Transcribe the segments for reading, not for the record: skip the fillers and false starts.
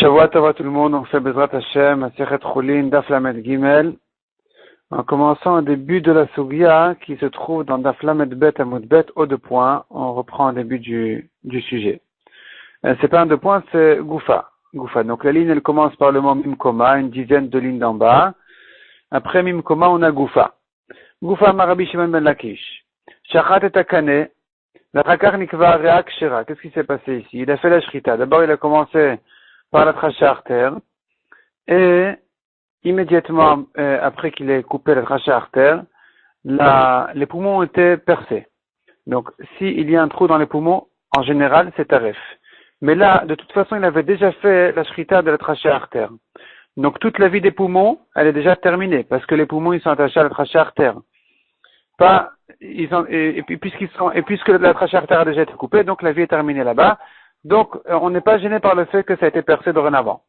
Shavua Tova tout le monde, on fait Bezrat Hashem, Masechet Chulin, Daf Lamed Gimel, en commençant au début de la Sugia qui se trouve dans Daf Lamed Bet Amud Bet, au deux points, on reprend au début du sujet. C'est pas un deux points, c'est Goufa. Donc la ligne elle commence par le mot Mimkoma, une dizaine de lignes d'en bas. Après Mimkoma, on a Goufa. Goufa Marabi Shimon Ben Lakish. Shachat et Akane, la Rakar Nikva Reak Shera. Qu'est-ce qui s'est passé ici? Il a fait la Shrita. D'abord il a commencé par la trachée artère, et immédiatement après qu'il ait coupé la trachée artère, les poumons ont été percés. Donc, s'il y a un trou dans les poumons, en général, c'est taref. Mais là, de toute façon, il avait déjà fait la shrita de la trachée artère. Donc, toute la vie des poumons, elle est déjà terminée, parce que les poumons, ils sont attachés à la trachée artère. Puisque la trachée artère a déjà été coupée, donc la vie est terminée là-bas. Donc, on n'est pas gêné par le fait que ça a été percé dorénavant.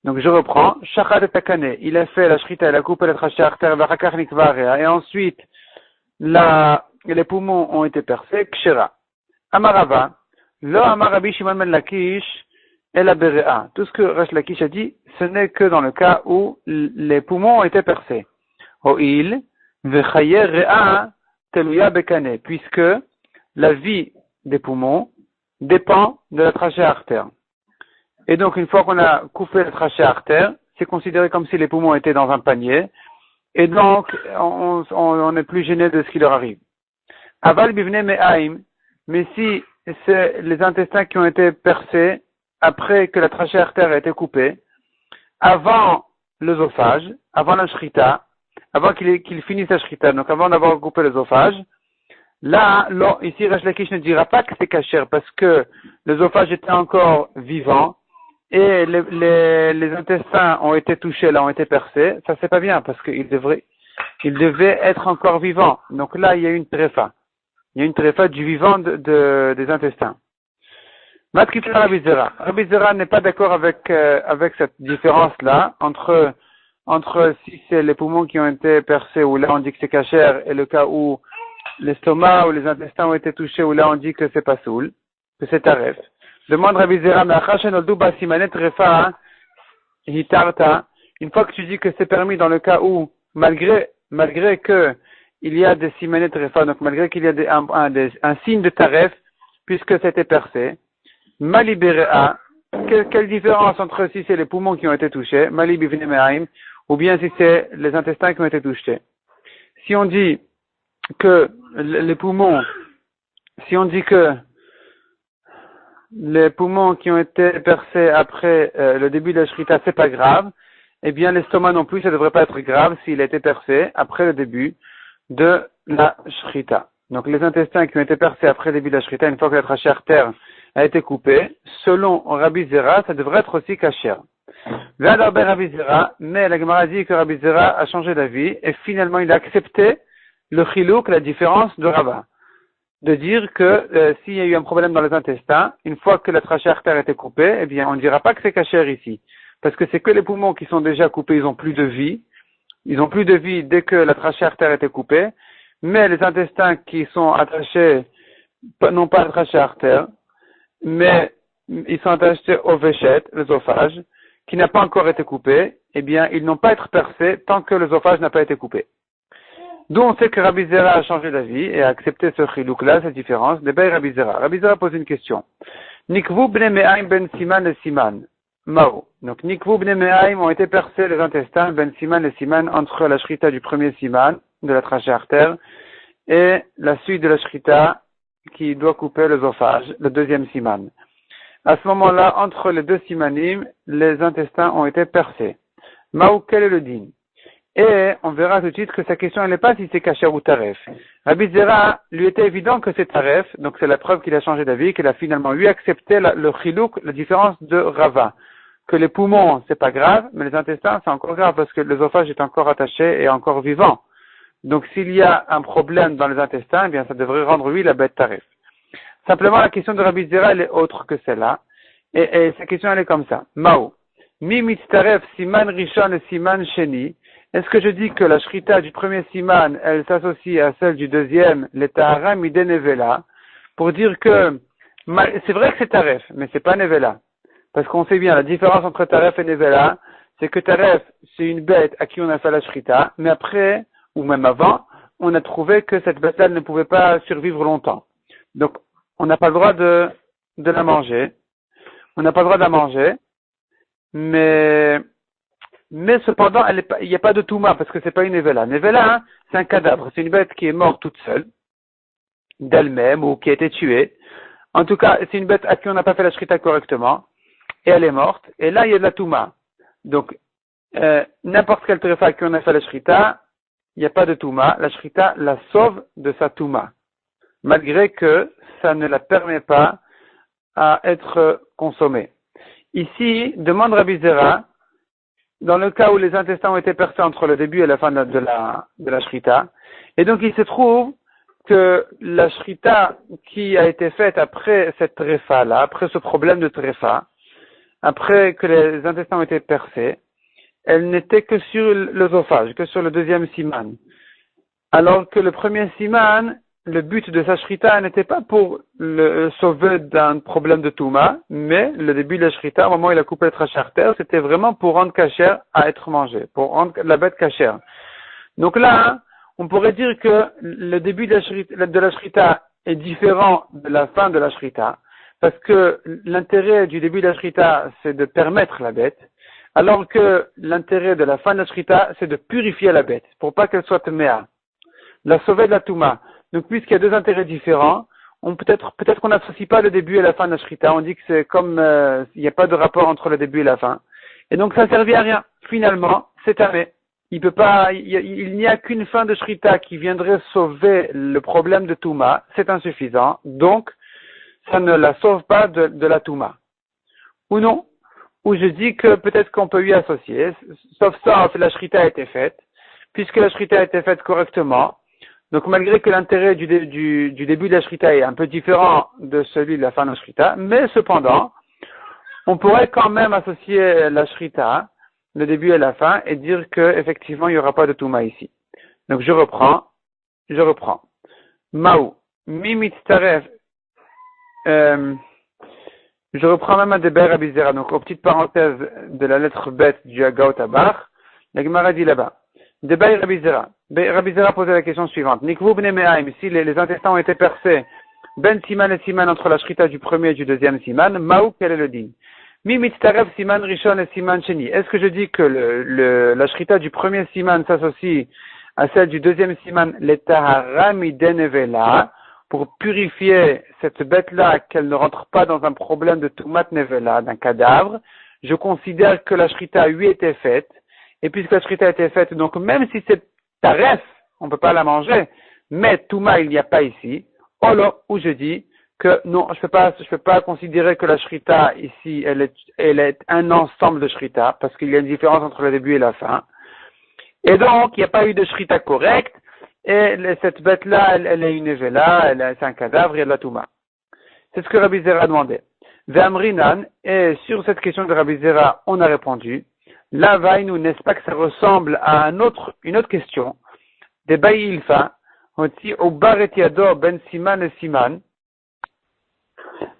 Donc, je reprends. Shachat et Takane, il a fait la shrita, il a coupé la trachée artère, et ensuite, les poumons ont été percés, Kshera. Amarava, lo Amarabi Shimon Ben Lakish, et la Berea. Tout ce que Resh Lakish a dit, ce n'est que dans le cas où les poumons ont été percés. O'il, vechaye rea, teluya bekane, puisque la vie des poumons dépend de la trachée artère. Et donc, une fois qu'on a coupé la trachée artère, c'est considéré comme si les poumons étaient dans un panier, et donc, on n'est plus gêné de ce qui leur arrive. Aval bivne me'aim, mais si c'est les intestins qui ont été percés après que la trachée artère a été coupée, avant l'œsophage, avant la shrita, avant qu'il finisse la shrita, donc avant d'avoir coupé l'œsophage, là, ici, Resh Lakish ne dira pas que c'est kasher parce que l'œsophage était encore vivant et les intestins ont été touchés, là, ont été percés. Ça, c'est pas bien parce qu'il devait être encore vivant. Donc là, il y a une tréfa. Il y a une tréfa du vivant des intestins. Matkifla Rabbi Zera. Rabbi Zera n'est pas d'accord avec cette différence-là entre si c'est les poumons qui ont été percés ou là on dit que c'est kasher et le cas où l'estomac ou les intestins ont été touchés ou là on dit que c'est pas soul, que c'est taref. Demande Rabbi Zera, mais hitarta, une fois que tu dis que c'est permis dans le cas où, malgré que il y a des simanet refa, donc malgré qu'il y a un signe de taref, puisque c'était percé, malibérea, quelle différence entre si c'est les poumons qui ont été touchés, malibivnemehaim, ou bien si c'est les intestins qui ont été touchés. Si on dit que les poumons qui ont été percés après le début de la shrita, c'est pas grave, eh bien l'estomac non plus, ça devrait pas être grave s'il a été percé après le début de la shrita. Donc les intestins qui ont été percés après le début de la shrita, une fois que la trachée artère a été coupée, selon Rabbi Zera, ça devrait être aussi kasher. Rabbi Zera, mais la Gemara dit que Rabbi Zera a changé d'avis et finalement il a accepté le chilouk, la différence de Rava. De dire que s'il y a eu un problème dans les intestins, une fois que la trachée artère a été coupée, eh bien on ne dira pas que c'est kasher ici. Parce que c'est que les poumons qui sont déjà coupés, ils ont plus de vie. Ils ont plus de vie dès que la trachée artère a été coupée. Mais les intestins qui sont attachés, non pas à la trachée artère, mais ils sont attachés au véchette, l'œsophage, qui n'a pas encore été coupé, eh bien ils n'ont pas à être percés tant que l'œsophage n'a pas été coupé. D'où on sait que Rabbi Zera a changé d'avis et a accepté ce chilouk-là, cette différence. Débat Rabbi Zera. Rabbi Zera pose une question. Nikvu bne me'aim ben siman et siman. Mao. Donc Nikvu bne me'aim ont été percés les intestins ben siman et siman entre la shrita du premier siman, de la trachée artère, et la suite de la shrita qui doit couper l'œsophage, le deuxième siman. À ce moment-là, entre les deux simanim, les intestins ont été percés. Mao, quel est le din? Et on verra tout de suite que sa question elle n'est pas si c'est kasher ou taref. Rabbi Zera lui était évident que c'est taref, donc c'est la preuve qu'il a changé d'avis, qu'il a finalement lui accepté le chilouk, la différence de Rava. Que les poumons c'est pas grave, mais les intestins c'est encore grave parce que l'œsophage est encore attaché et encore vivant. Donc s'il y a un problème dans les intestins, eh bien ça devrait rendre lui la bête taref. Simplement la question de Rabbi Zera elle est autre que celle-là, et sa question elle est comme ça. Mao, mi mitztaref siman rishon et siman sheni. Est-ce que je dis que la shrita du premier siman, elle s'associe à celle du deuxième, les tahara mide nevela, pour dire que, c'est vrai que c'est taref, mais c'est pas nevela. Parce qu'on sait bien, la différence entre Taref et Nevela, c'est que Taref, c'est une bête à qui on a fait la shrita, mais après, ou même avant, on a trouvé que cette bête-là ne pouvait pas survivre longtemps. Donc, on n'a pas le droit de la manger. On n'a pas le droit de la manger, mais cependant, il n'y a pas de touma, parce que c'est pas une Nevela. Nevela, hein, c'est un cadavre, c'est une bête qui est morte toute seule, d'elle-même, ou qui a été tuée. En tout cas, c'est une bête à qui on n'a pas fait la shrita correctement, et elle est morte, et là, il y a de la touma. Donc, n'importe quel tréfa à qui on a fait la shrita, il n'y a pas de touma. La shrita la sauve de sa touma, malgré que ça ne la permet pas à être consommée. Ici, demande Rabbi Zera, dans le cas où les intestins ont été percés entre le début et la fin de la shrita, et donc il se trouve que la shrita qui a été faite après cette tréfa-là, après ce problème de tréfa, après que les intestins ont été percés, elle n'était que sur l'œsophage, que sur le deuxième siman. Alors que le premier siman, le but de sa shrita n'était pas pour le sauver d'un problème de touma, mais le début de la shrita, au moment où il a coupé le tracharter, c'était vraiment pour rendre cachère à être mangé, pour rendre la bête cachère. Donc là, on pourrait dire que le début de la shrita est différent de la fin de la shrita, parce que l'intérêt du début de la shrita, c'est de permettre la bête, alors que l'intérêt de la fin de la shrita, c'est de purifier la bête, pour pas qu'elle soit méa, la sauver de la touma. Donc, puisqu'il y a deux intérêts différents, peut-être qu'on n'associe pas le début et la fin de la shrita. On dit que c'est comme il n'y a pas de rapport entre le début et la fin. Et donc, ça ne servit à rien. Finalement, c'est tamé. Il n'y a qu'une fin de shrita qui viendrait sauver le problème de touma. C'est insuffisant. Donc, ça ne la sauve pas de la touma. Ou non. Ou je dis que peut-être qu'on peut y associer. Sauf la shrita a été faite. Puisque la shrita a été faite correctement, donc malgré que l'intérêt du début de la shrita est un peu différent de celui de la fin de la shrita, mais cependant, on pourrait quand même associer la shrita, le début et la fin, et dire que effectivement il n'y aura pas de touma ici. Donc je reprends. Maou, mitzaref, je reprends même un déber Rabbi Zera. Donc aux petites parenthèses de la lettre bête du Agaot Tabach, la Gemara dit là-bas. Débat Rabbi Zera. Rabbi Zera posait la question suivante. Nikvu bnei me'aim, si les intestins ont été percés, ben siman et siman entre la shrita du premier et du deuxième siman, maou, quel est le din? Mi mitztarev siman rishon et siman sheni. Est-ce que je dis que la shrita du premier siman s'associe à celle du deuxième siman, letahara midenevela, pour purifier cette bête-là, qu'elle ne rentre pas dans un problème de tumat nevela, d'un cadavre? Je considère que la shrita lui était faite. Et puisque la shrita a été faite, donc même si c'est taref, on ne peut pas la manger, mais touma il n'y a pas ici, où je dis que non, je peux pas considérer que la shrita ici, elle est un ensemble de shrita, parce qu'il y a une différence entre le début et la fin. Et donc, il n'y a pas eu de shrita correcte, et cette bête-là, elle est une évela, c'est un cadavre, il y a de la touma. C'est ce que Rabbi Zera a demandé. Ve'amrinan, et sur cette question de Rabbi Zera, on a répondu, là, nous, n'est-ce pas que ça ressemble à une autre question? Des Baïilfa, aussi, au Baretiado ben Siman et Siman,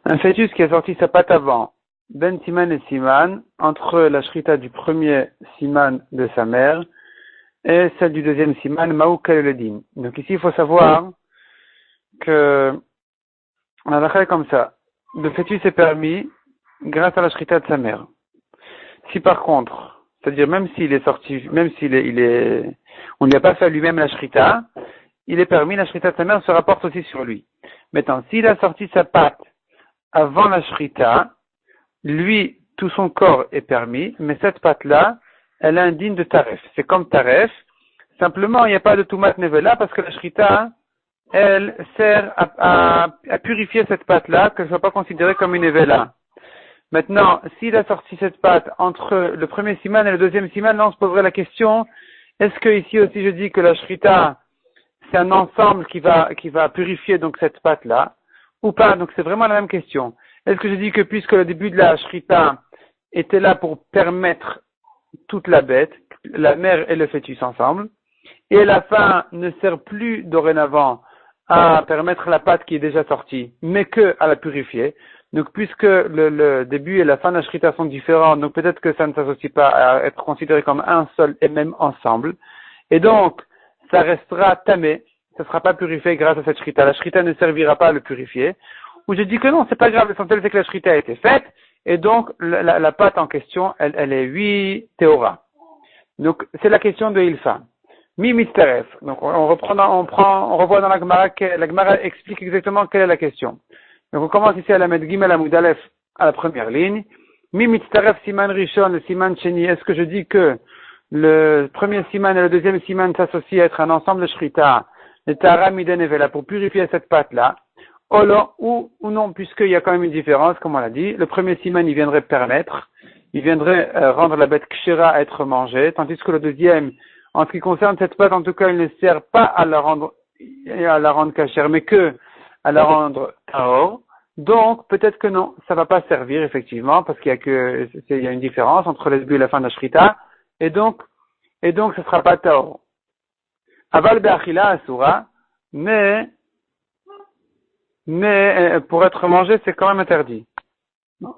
un fœtus qui a sorti sa patte avant, ben Siman et Siman, entre la shrita du premier Siman de sa mère et celle du deuxième Siman, Maou Kaleledin. Donc ici, il faut savoir que, on a comme ça, le fœtus est permis grâce à la shrita de sa mère. Si par contre, c'est-à-dire même s'il est sorti, même s'il est, on ne lui a pas fait lui-même la shrita, il est permis, la shrita de sa mère se rapporte aussi sur lui. Maintenant, s'il a sorti sa patte avant la shrita, lui, tout son corps est permis, mais cette patte-là, elle est indigne de taref. C'est comme taref, simplement il n'y a pas de tumat nevela parce que la shrita, elle sert à purifier cette patte-là, qu'elle ne soit pas considérée comme une nevela. Maintenant, s'il a sorti cette pâte entre le premier siman et le deuxième siman, là on se poserait la question, est-ce que ici aussi je dis que la shrita, c'est un ensemble qui va purifier donc cette pâte-là, ou pas? Donc c'est vraiment la même question. Est-ce que je dis que puisque le début de la shrita était là pour permettre toute la bête, la mère et le fœtus ensemble, et la fin ne sert plus dorénavant à permettre la pâte qui est déjà sortie, mais que à la purifier. Donc, puisque le début et la fin de la shrita sont différents, donc peut-être que ça ne s'associe pas à être considéré comme un seul et même ensemble. Et donc, ça restera tamé, ça ne sera pas purifié grâce à cette shrita. La shrita ne servira pas à le purifier. Ou je dis que non, c'est pas grave, l'essentiel c'est que la shrita a été faite, et donc la pâte en question, elle est 8 théora. Donc, c'est la question de Ilfa. Mi misteref. Donc, on revoit dans la Gemara, la Gemara explique exactement quelle est la question. Donc, on commence ici à la mettre Gimel Amud Aleph à la première ligne. Mi misteref siman rishon, le siman sheni. Est-ce que je dis que le premier siman et le deuxième siman s'associent à être un ensemble de shrita, le tara miden evela, pour purifier cette pâte-là? Ou non, puisqu'il y a quand même une différence, comme on l'a dit. Le premier siman, il viendrait permettre, il viendrait rendre la bête kshira à être mangée, tandis que le deuxième, en ce qui concerne cette pâte, en tout cas, il ne sert pas à la rendre kashère, mais que à la rendre tahor. Donc, peut-être que non, ça va pas servir, effectivement, parce qu'il y a une différence entre le début et la fin de la shrita, et donc, ce sera pas tahor. Aval be'achila asura, mais pour être mangé, c'est quand même interdit.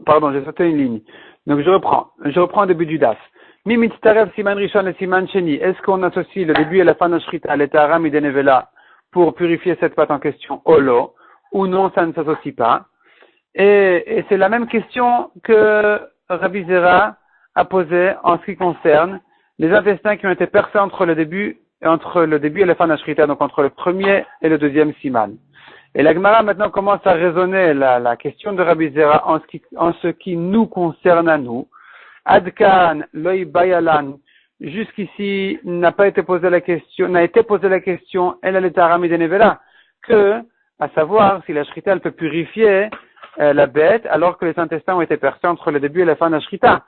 Pardon, j'ai sauté une ligne. Donc je reprends au début du daf. Mi mitztarev siman rishon et siman sheni. Est-ce qu'on associe le début et la fin de shrita, l'etara midenevela, pour purifier cette pâte en question, olo, ou non, ça ne s'associe pas. Et c'est la même question que Rabbi Zera a posée en ce qui concerne les intestins qui ont été percés entre le début et la fin de la shrita, donc entre le premier et le deuxième siman. Et la Gemara maintenant commence à raisonner la question de Rabbi Zera en ce qui nous concerne à nous. Adkan, loy bayalan, jusqu'ici n'a été posée la question, elle est aramidenevela, que, à savoir si la shrita elle peut purifier la bête alors que les intestins ont été percés entre le début et la fin de la shrita.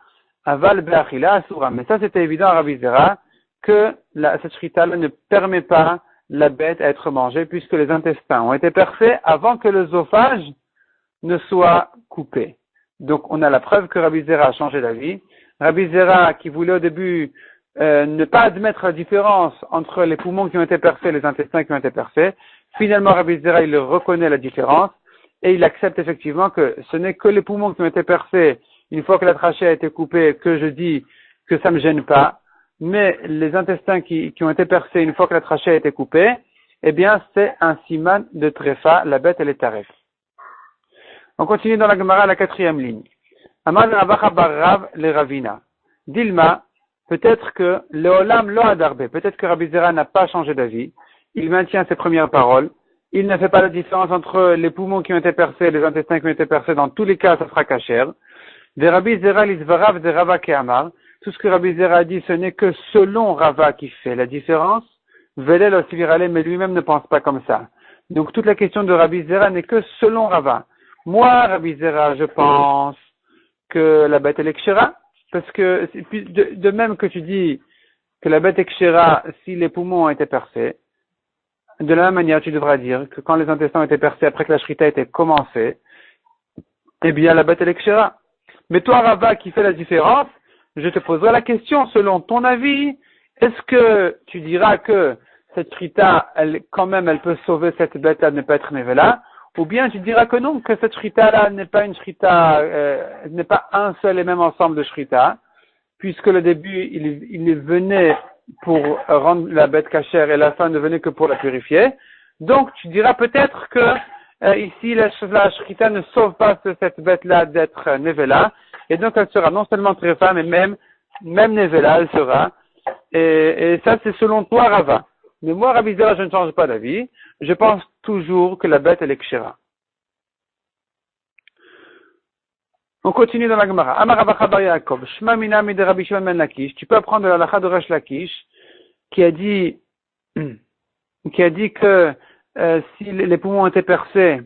Aval be'achila asura. Mais ça c'était évident à Rabbi Zera que cette shrita ne permet pas la bête à être mangée puisque les intestins ont été percés avant que l'œsophage ne soit coupé. Donc on a la preuve que Rabbi Zera a changé d'avis. Rabbi Zera qui voulait au début ne pas admettre la différence entre les poumons qui ont été percés et les intestins qui ont été percés. Finalement Rabbi Zera il reconnaît la différence et il accepte effectivement que ce n'est que les poumons qui ont été percés une fois que la trachée a été coupée que je dis que ça me gêne pas. Mais les intestins qui ont été percés une fois que la trachée a été coupée, eh bien, c'est un siman de tréfa, la bête, elle est taref. On continue dans la Gemara à la 4e ligne. Amad Ravacha bar Rav le Ravina. Dilma, peut-être que le Olam lo adarbe, peut-être que Rabbi Zera n'a pas changé d'avis. Il maintient ses premières paroles. Il ne fait pas la différence entre les poumons qui ont été percés et les intestins qui ont été percés. Dans tous les cas, ça sera kasher. De Rabbi Zera l'isvarav de Rava Keamar. Tout ce que Rabbi Zera a dit, ce n'est que selon Rava qui fait la différence. Velel aussi virale, mais lui-même ne pense pas comme ça. Donc toute la question de Rabbi Zera n'est que selon Rava. Moi, Rabbi Zera, je pense que la bête est kshera, parce que de même que tu dis que la bête est kshera si les poumons ont été percés, de la même manière tu devras dire que quand les intestins ont été percés après que la shrita a été commencée, eh bien la bête est kshera. Mais toi, Rava, qui fait la différence, je te poserai la question, selon ton avis, est-ce que tu diras que cette shrita, elle peut sauver cette bête à ne pas être nevela, ou bien tu diras que non, que cette shrita-là n'est pas une shrita, n'est pas un seul et même ensemble de shrita, puisque le début, il venait pour rendre la bête cachère et la fin ne venait que pour la purifier. Donc, tu diras peut-être que ici, la shrita ne sauve pas cette bête-là d'être nevela, et donc elle sera non seulement tréfa, mais même nevela, elle sera. Et ça, c'est selon toi, Rava. Mais moi, Rabbi Zera, je ne change pas d'avis. Je pense toujours que la bête, elle est kshera. On continue dans la Gemara. Amar Rava Chabar Yaakov, Shma minami de Rabbi Shimon ben Lakish. Tu peux apprendre de la halakha de Resh Lakish, qui a dit que si les poumons étaient percés,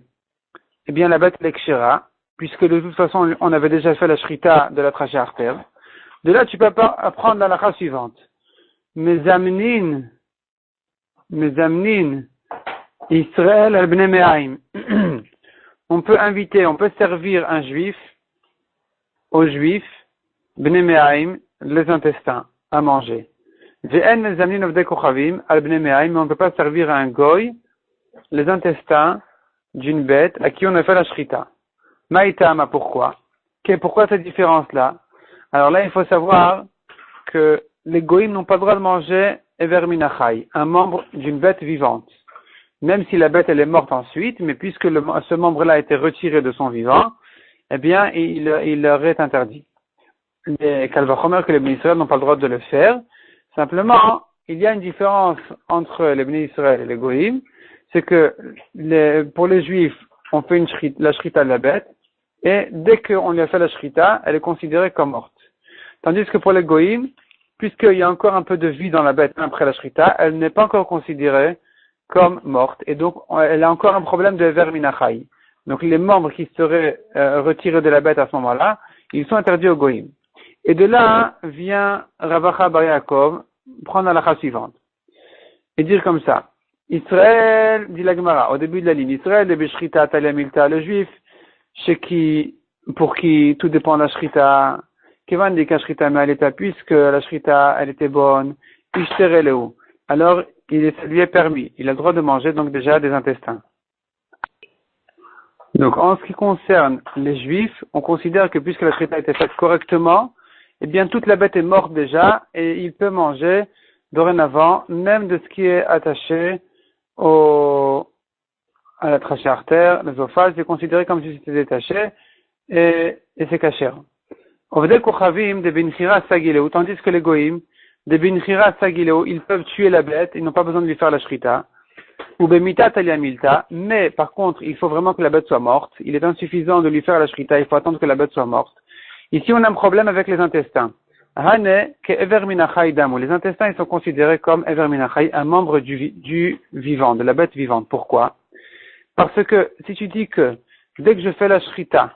eh bien la bête, elle est kshera, puisque de toute façon, on avait déjà fait la shrita de la trachée artère. De là, tu peux apprendre la halakha suivante. Mezamnin, Israël al-Bnei Me'aim. On peut servir un juif, aux juifs, Bnei Me'aim, les intestins, à manger. Ve'en mezamnin ovdei kochavim al-Bnei Me'aim, mais on ne peut pas servir à un goy, les intestins d'une bête à qui on a fait la shrita. Maïtama, pourquoi? Pourquoi cette différence-là? Alors là, il faut savoir que les goïms n'ont pas le droit de manger Ever Minachai, un membre d'une bête vivante. Même si la bête elle est morte ensuite, mais puisque ce membre-là a été retiré de son vivant, eh bien, il leur est interdit. Les Kalvachomer que les Bnei Israël n'ont pas le droit de le faire. Simplement, il y a une différence entre les Bnei Israël et les Goïm, c'est que pour les Juifs, on fait la shrita de la bête, et dès qu'on lui a fait la shrita, elle est considérée comme morte. Tandis que pour les Goïm, puisqu'il y a encore un peu de vie dans la bête après la shrita, elle n'est pas encore considérée comme morte, et donc elle a encore un problème de verminachai. Donc les membres qui seraient retirés de la bête à ce moment-là, ils sont interdits aux Goïm. Et de là vient Ravacha Bar Yaakov prendre la halakha suivante et dire comme ça. Israël, dit la Gemara, au début de la ligne, Israël de Beshrita Talia Milta, le juif, pour qui tout dépend de la shrita, Kevan dit qu'un shrita maleta, puisque la shrita, elle était bonne, Ishtereleu. Alors, ça lui est permis. Il a le droit de manger, donc déjà, des intestins. Donc, en ce qui concerne les juifs, on considère que puisque la shrita a été faite correctement, eh bien, toute la bête est morte déjà, et il peut manger, dorénavant, même de ce qui est attaché à la trachée artère, l'œsophage, c'est considéré comme si c'était détaché, et c'est caché. Ovdel Kochavim de Binchira Sagileu, tandis que les Goïm, de Binchira Sagileu, ils peuvent tuer la bête, ils n'ont pas besoin de lui faire la shrita. Ou Bemita Talia Milta, mais par contre, il faut vraiment que la bête soit morte. Il est insuffisant de lui faire la shrita, il faut attendre que la bête soit morte. Ici, on a un problème avec les intestins. Hane ke Ever Minachai Damu. Les intestins, ils sont considérés comme Ever Minachai, un membre du vivant, de la bête vivante. Pourquoi? Parce que si tu dis que dès que je fais la shrita,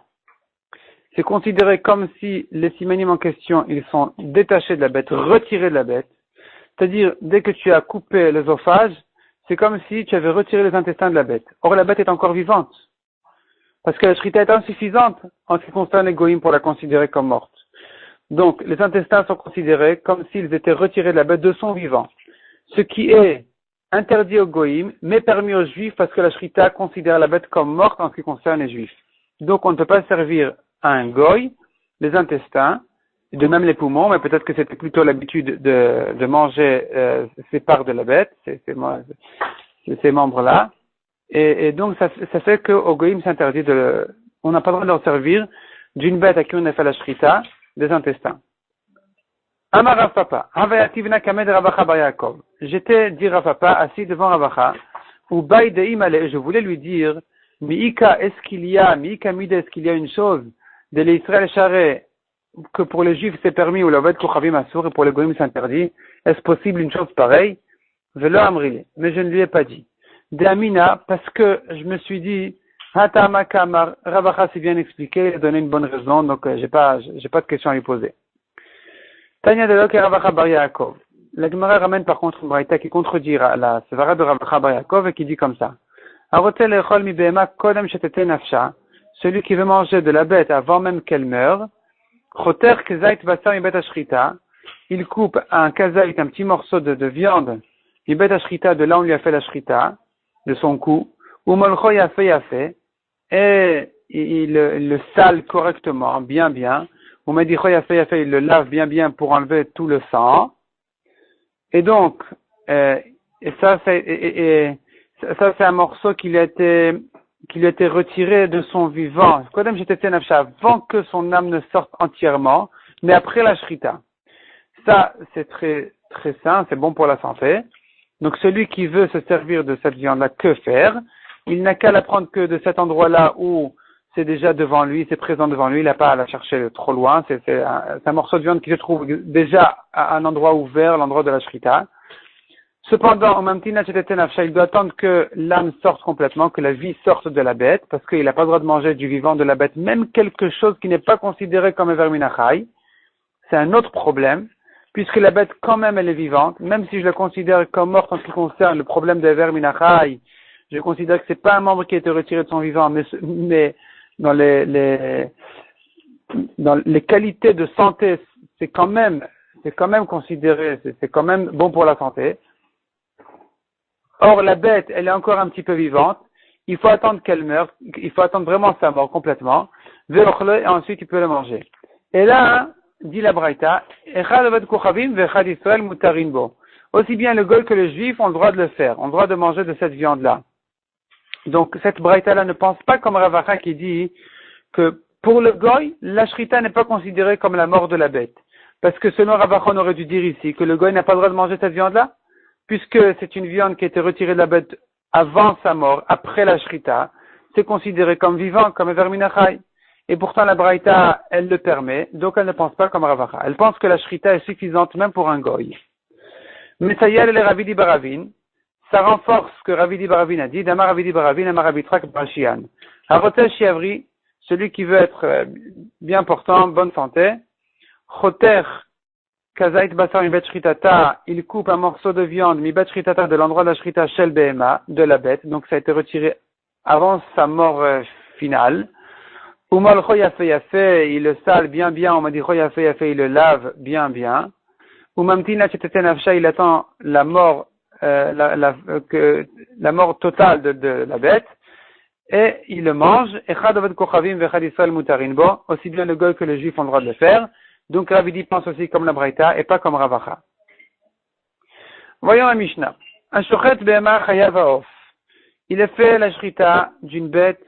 c'est considéré comme si les simanim en question, ils sont détachés de la bête, retirés de la bête. C'est-à-dire, dès que tu as coupé l'œsophage, c'est comme si tu avais retiré les intestins de la bête. Or, la bête est encore vivante. Parce que la shrita est insuffisante en ce qui concerne les goïms pour la considérer comme morte. Donc, les intestins sont considérés comme s'ils étaient retirés de la bête de son vivant. Ce qui est interdit aux goïms, mais permis aux juifs parce que la shrita considère la bête comme morte en ce qui concerne les juifs. Donc, on ne peut pas servir à un goy les intestins, de même les poumons, mais peut-être que c'était plutôt l'habitude de manger ces parts de la bête, ces membres-là. Et donc, ça fait qu'au goïm s'interdit on n'a pas le droit de leur servir d'une bête à qui on a fait la shrita, des intestins. Amar Rav Papa, Havayativna Kamed Ravacha Bar Yaakov. J'étais, dit Rav Papa, assis devant Ravacha, ou Baï Deim Ale, je voulais lui dire, Miika, est-ce qu'il y a une chose de l'Israël charé que pour les Juifs c'est permis ou l'Oved Kochavim Assour et pour les Goïm c'est interdit? Est-ce possible une chose pareille? Velo Amri, mais je ne lui ai pas dit. De Amina, parce que je me suis dit, Hatama Kamar, Ravacha s'est bien expliqué, il a donné une bonne raison, donc j'ai pas de question à lui poser. Tanya de Lok et Ravacha Bar Yaakov. La Gemara ramène par contre une braïta qui contredit la Sevara de Ravacha Bar Yaakov et qui dit comme ça. Arotel echol mi behema kodem shetete nafsha. Celui qui veut manger de la bête avant même qu'elle meure, choter kezait basar mi bet ashrita. Il coupe un kazait, un petit morceau de viande, mi bet ashrita, de là on lui a fait la shrita, de son cou, ou molcho yafe, et il le sale correctement, bien, ou medicho yafe, il le lave bien pour enlever tout le sang, et donc, ça c'est un morceau qui lui a été retiré de son vivant, avant que son âme ne sorte entièrement, mais après la shrita. Ça, c'est très, très sain, c'est bon pour la santé. Donc, celui qui veut se servir de cette viande-là, que faire? Il n'a qu'à la prendre que de cet endroit-là où c'est déjà devant lui, c'est présent devant lui, il n'a pas à la chercher trop loin. C'est un morceau de viande qui se trouve déjà à un endroit ouvert, l'endroit de la shrita. Cependant, au même titre, il doit attendre que l'âme sorte complètement, que la vie sorte de la bête, parce qu'il n'a pas le droit de manger du vivant de la bête, même quelque chose qui n'est pas considéré comme un verminachai. C'est un autre problème, puisque la bête, quand même, elle est vivante, même si je la considère comme morte en ce qui concerne le problème des verminachai, je considère que c'est pas un membre qui a été retiré de son vivant, mais dans les qualités de santé, c'est quand même considéré, c'est quand même bon pour la santé. Or, la bête, elle est encore un petit peu vivante. Il faut attendre qu'elle meure. Il faut attendre vraiment sa mort complètement. ve'ochle, et ensuite tu peux le manger. Et là, dit la Braïta, echad avad kochavim ve'echad Israël mutarin bo. Aussi bien le goy que le juif ont le droit de le faire, ont le droit de manger de cette viande-là. Donc, cette Braïta-là ne pense pas comme Rav Acha qui dit que pour le goy, la shrita n'est pas considérée comme la mort de la bête. Parce que selon Rav Acha, on aurait dû dire ici que le goy n'a pas le droit de manger cette viande-là, puisque c'est une viande qui a été retirée de la bête avant sa mort, après la shrita, c'est considéré comme vivant, comme un verminachai. Et pourtant la Braïta, elle le permet, donc elle ne pense pas comme Rav Acha. Elle pense que la shrita est suffisante même pour un goy. Mais ça y est, les Ravidi Baravin, ça renforce ce que Ravidi Baravin a dit, Damar Ravidi Baravin, Amar Rabitrak Brashian. Harotel Shiavri, celui qui veut être bien portant, bonne santé, Choter Kazait Basar mi bet shritata, il coupe un morceau de viande mi bet shritata de l'endroit de la shrita shel behema, de la bête, donc ça a été retiré avant sa mort finale. Umal choyafe yafe, il le sale bien, on m'a dit choyafe yafe, il le lave bien. Umamtina chetete nafsha, il attend la mort, la mort totale de la bête, et il le mange. Echad avad kochavim vechad Israël mutarin bo, aussi bien le goy que le juif ont le droit de le faire. Donc Ravidi pense aussi comme la Braïta et pas comme Rav Acha. Voyons la Mishnah. Un shochet behema chayav ha'of. Il a fait la shrita d'une bête,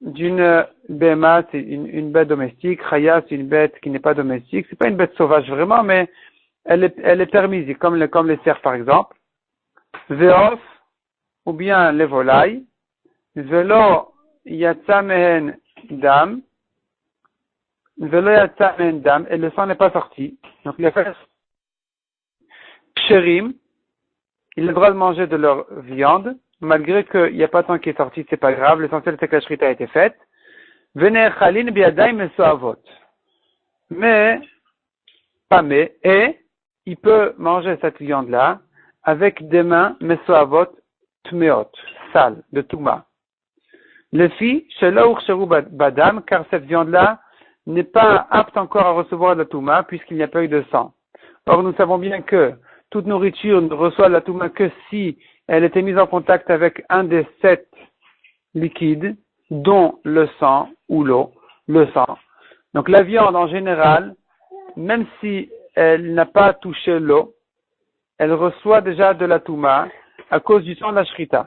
d'une behema, c'est une bête domestique. Chaya, c'est une bête qui n'est pas domestique. C'est pas une bête sauvage vraiment, mais elle est permise, comme les cerfs par exemple. Ve'of, ou bien les volailles. Velo yatsa mehen dam. Et le sang n'est pas sorti. Donc il a fait Psherim, il a le droit de manger de leur viande, malgré qu'il n'y a pas de sang qui est sorti, c'est pas grave, l'essentiel c'est que la shrita a été faite. Vener chalin biadaim mesoavot. Mais, et il peut manger cette viande-là avec des mains mesoavot tmeot, sales, de touma. Le fi, shelo ursheru badam, car cette viande-là n'est pas apte encore à recevoir la touma puisqu'il n'y a pas eu de sang. Or, nous savons bien que toute nourriture ne reçoit la touma que si elle était mise en contact avec un des 7 liquides, dont le sang ou l'eau, le sang. Donc, la viande en général, même si elle n'a pas touché l'eau, elle reçoit déjà de la touma à cause du sang de la shrita,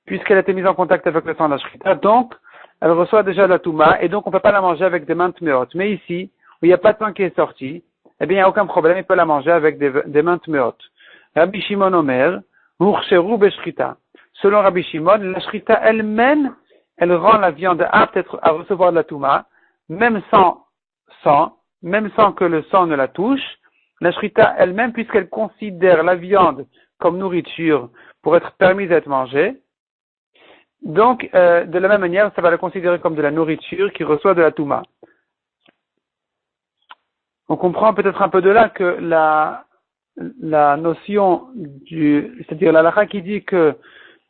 puisqu'elle a été mise en contact avec le sang de la shrita. Donc, elle reçoit déjà la touma, et donc on ne peut pas la manger avec des mains tmeot. Mais ici, où il n'y a pas de sang qui est sorti, eh bien, il n'y a aucun problème, il peut la manger avec des mains tmeot. Rabbi Shimon Omer, Ursheru beshrita. Selon Rabbi Shimon, la shrita elle-même, elle rend la viande apte à recevoir de la touma, même sans sang, même sans que le sang ne la touche. La shrita elle-même, puisqu'elle considère la viande comme nourriture pour être permise d'être mangée, donc, de la même manière, ça va la considérer comme de la nourriture qui reçoit de la touma. On comprend peut-être un peu de là que la notion c'est-à-dire la halakha qui dit que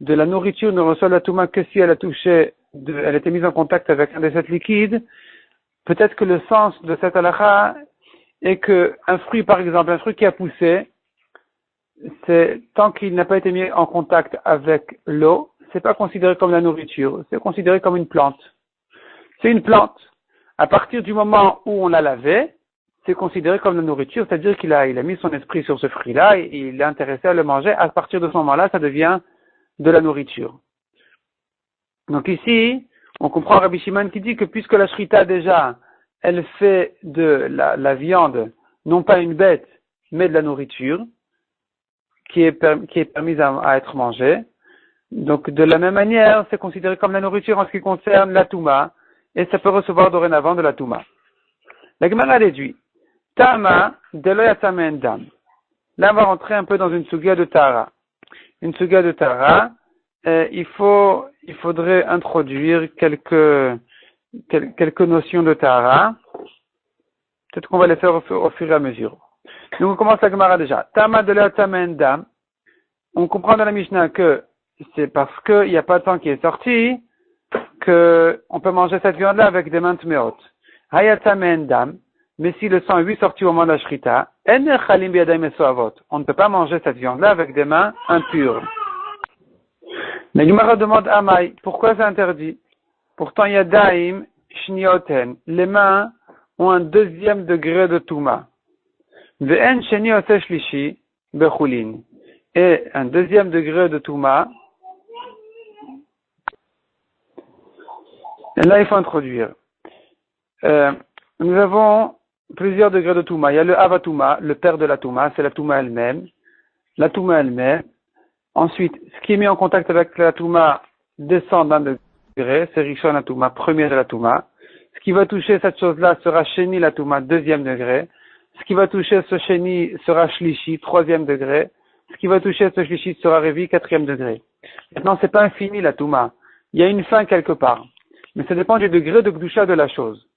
de la nourriture ne reçoit la touma que si elle a touché, elle a été mise en contact avec un des 7 liquides, peut-être que le sens de cette halakha est que un fruit, par exemple, un fruit qui a poussé, c'est tant qu'il n'a pas été mis en contact avec l'eau, c'est pas considéré comme la nourriture, c'est considéré comme une plante. C'est une plante. À partir du moment où on l'a lavé, c'est considéré comme la nourriture, c'est-à-dire qu'il a mis son esprit sur ce fruit-là et il est intéressé à le manger. À partir de ce moment-là, ça devient de la nourriture. Donc ici, on comprend Rabbi Shimon qui dit que puisque la shrita déjà, elle fait de la viande, non pas une bête, mais de la nourriture, qui est permise à être mangée. Donc, de la même manière, c'est considéré comme la nourriture en ce qui concerne la touma, et ça peut recevoir dorénavant de la touma. La Gemara déduit, Tama deloyatamen dam. Là, on va rentrer un peu dans une sugia de Tara. Une sugia de Tara, il faudrait introduire quelques notions de Tara. Peut-être qu'on va les faire au fur et à mesure. Donc, on commence la Gemara déjà. Tama deloyatamen dam. On comprend dans la Mishnah que c'est parce qu'il n'y a pas de sang qui est sorti que on peut manger cette viande-là avec des mains tmeot. Hayatamen dam. Mais si le sang est sorti au moment de la shrita, on ne peut pas manger cette viande-là avec des mains impures. La Gemara demande à Maï, pourquoi c'est interdit? Pourtant, Yadaim shnioten. Les mains ont un deuxième degré de Touma. Ve'en sheni ose shlishi bechulin. Et un deuxième degré de Touma. Et là, il faut introduire. Nous avons plusieurs degrés de Touma. Il y a le Avatouma, le père de la Touma, c'est la Touma elle-même. La Touma elle-même. Ensuite, ce qui est mis en contact avec la Touma descend d'un degré, c'est Rishon la Touma, premier de la Touma. Ce qui va toucher cette chose-là sera Sheni la Touma, deuxième degré. Ce qui va toucher ce Sheni sera Shlishi, troisième degré. Ce qui va toucher ce Shlishi sera Revi, quatrième degré. Maintenant, c'est pas infini la Touma. Il y a une fin quelque part. Mais ça dépend du degré de Gdusha de la chose.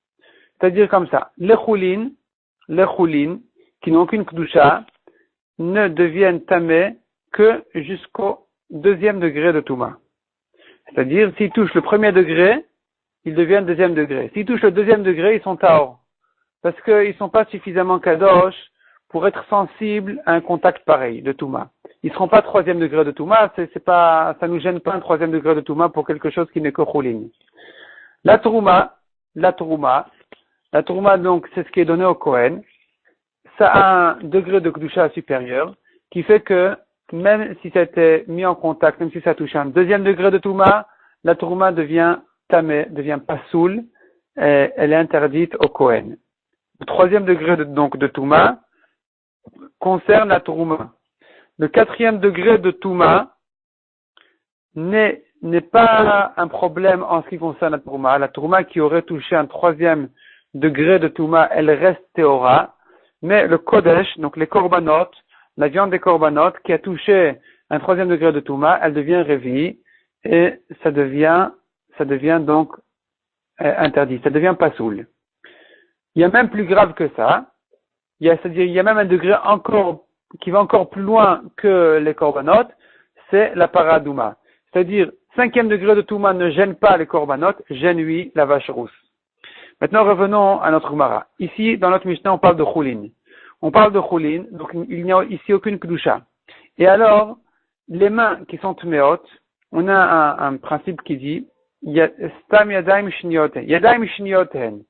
C'est-à-dire comme ça. Les choulines, qui n'ont aucune Gdusha, ne deviennent tamés que jusqu'au deuxième degré de Touma. C'est-à-dire, s'ils touchent le premier degré, ils deviennent deuxième degré. S'ils touchent le deuxième degré, ils sont taor. Parce qu'ils ne sont pas suffisamment kadosh pour être sensibles à un contact pareil de Touma. Ils ne seront pas troisième degré de Touma, ça nous gêne pas un troisième degré de Touma pour quelque chose qui n'est que choulin. La Trouma, donc, c'est ce qui est donné au Kohen. Ça a un degré de Kedusha supérieur, qui fait que, même si ça a été mis en contact, même si ça touche un deuxième degré de Touma, la Trouma devient tamé, devient pasoul, et elle est interdite au Kohen. Le troisième degré de Touma concerne la Trouma. Le quatrième degré de Touma n'est pas un problème en ce qui concerne la Trouma. La Trouma qui aurait touché un troisième degré de Touma, elle reste Théora. Mais le Kodesh, donc les Korbanot, la viande des Korbanot, qui a touché un troisième degré de Touma, elle devient Révi, et ça devient donc interdit, ça devient pasoul. Il y a même plus grave que ça, c'est-à-dire il y a même un degré qui va encore plus loin que les Korbanot, c'est la Paradouma. C'est-à-dire, cinquième degré de Touma ne gêne pas les Korbanot, gêne oui la vache rousse. Maintenant, revenons à notre Gemara. Ici, dans notre Mishnah, on parle de Choulin. On parle de Choulin, donc il n'y a ici aucune Kedusha. Et alors, les mains qui sont Tmeot, on a un principe qui dit, Stam Yadaim Shnioten. Yadaim Shnioten.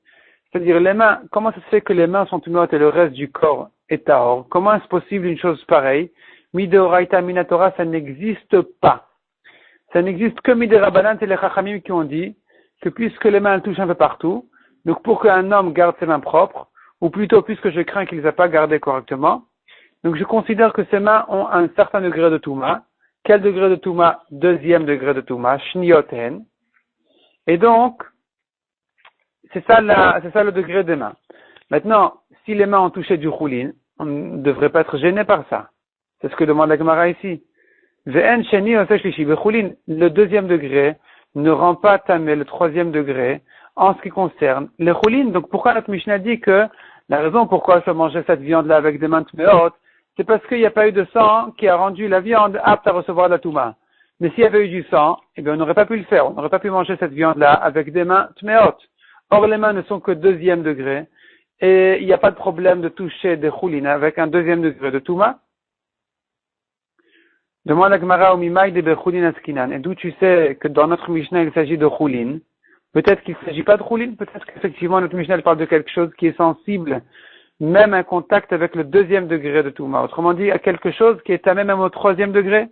C'est-à-dire, les mains, comment ça se fait que les mains sont Tmeot et le reste du corps est Tahor? Comment est-ce possible une chose pareille? Mideoraita Minatora, ça n'existe pas. Ça n'existe que Miderabanan, c'est les Chachamim qui ont dit que puisque les mains touchent un peu partout, donc pour qu'un homme garde ses mains propres, ou plutôt puisque je crains qu'il ne les a pas gardées correctement, donc je considère que ces mains ont un certain degré de Touma. Quel degré de Touma? Deuxième degré de Touma, Shnioten. Et donc, c'est ça le degré des mains. Maintenant, si les mains ont touché du choulin, on ne devrait pas être gêné par ça. C'est ce que demande la Gemara ici. Ve'en sheni ose shlishi bechulin. Le deuxième degré ne rend pas tamé le troisième degré en ce qui concerne les choulines. Donc pourquoi notre Mishnah dit que la raison pourquoi je mangeais cette viande-là avec des mains tméot, c'est parce qu'il n'y a pas eu de sang qui a rendu la viande apte à recevoir la touma. Mais s'il y avait eu du sang, eh bien on n'aurait pas pu le faire. On n'aurait pas pu manger cette viande-là avec des mains tméot. Or les mains ne sont que deuxième degré et il n'y a pas de problème de toucher des choulines avec un deuxième degré de touma. Demande à Gemara au Mimaï de Bechulin Askinan. Et d'où tu sais que dans notre Mishnah il s'agit de choulin? Peut-être qu'il ne s'agit pas de choulin, peut-être qu'effectivement notre Mishnah parle de quelque chose qui est sensible, même un contact avec le deuxième degré de Touma. Autrement dit, à quelque chose qui est à même au troisième degré.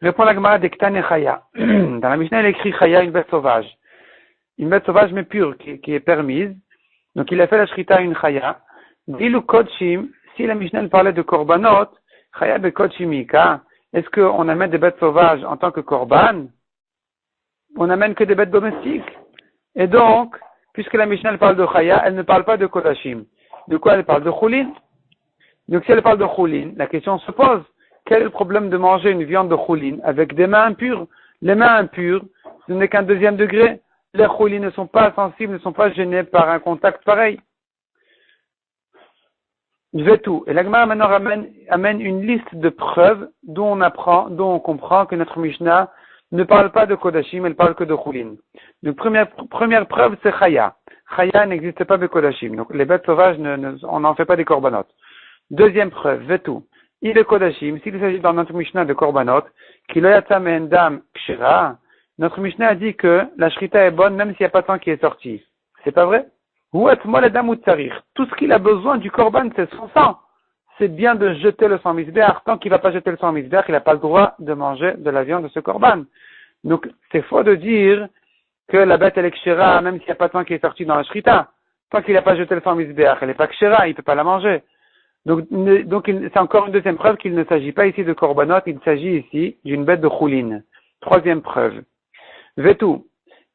Répond la Gemara d'Ektan et Chaya. Dans la Mishnah, il écrit Chaya, une bête sauvage. Une bête sauvage mais pure, qui est permise. Donc il a fait la Shrita une Chaya. Dilu Kodshim, si la Mishnah parlait de Korbanot, Chaya be Kodshimika, est-ce qu'on amène des bêtes sauvages en tant que Korban? On n'amène que des bêtes domestiques. Et donc, puisque la Mishnah parle de Chaya, elle ne parle pas de Kodashim. De quoi elle parle? De Choulin. Donc si elle parle de Choulin, la question se pose, quel est le problème de manger une viande de Choulin avec des mains impures? Les mains impures, ce n'est qu'un deuxième degré. Les Choulin ne sont pas sensibles, ne sont pas gênés par un contact pareil. Je vais tout. Et la Gemara maintenant amène une liste de preuves dont on comprend que notre Mishnah ne parle pas de Kodashim, elle parle que de Choulin. Donc, première preuve, c'est Chaya. Chaya n'existe pas de Kodashim. Donc, les bêtes sauvages, on n'en fait pas des Korbanot. Deuxième preuve, Vetu. Il est Kodashim, s'il s'agit dans notre Mishnah de Korbanot, qu'il y a dam kshira, Notre Mishnah a dit que la shrita est bonne même s'il n'y a pas de sang qui est sorti. C'est pas vrai? Tout ce qu'il a besoin du korban, c'est son sang. C'est bien de jeter le sang misbéach. Tant qu'il ne va pas jeter le sang misbéach, il n'a pas le droit de manger de la viande de ce korban. Donc, c'est faux de dire que la bête elle est kshera même s'il n'y a pas de sang qui est sorti dans la shrita. Tant qu'il n'a pas jeté le sang misbéach, elle n'est pas kshera, il ne peut pas la manger. Donc c'est encore une deuxième preuve qu'il ne s'agit pas ici de korbanot, il s'agit ici d'une bête de choulin. Troisième preuve. Vetu,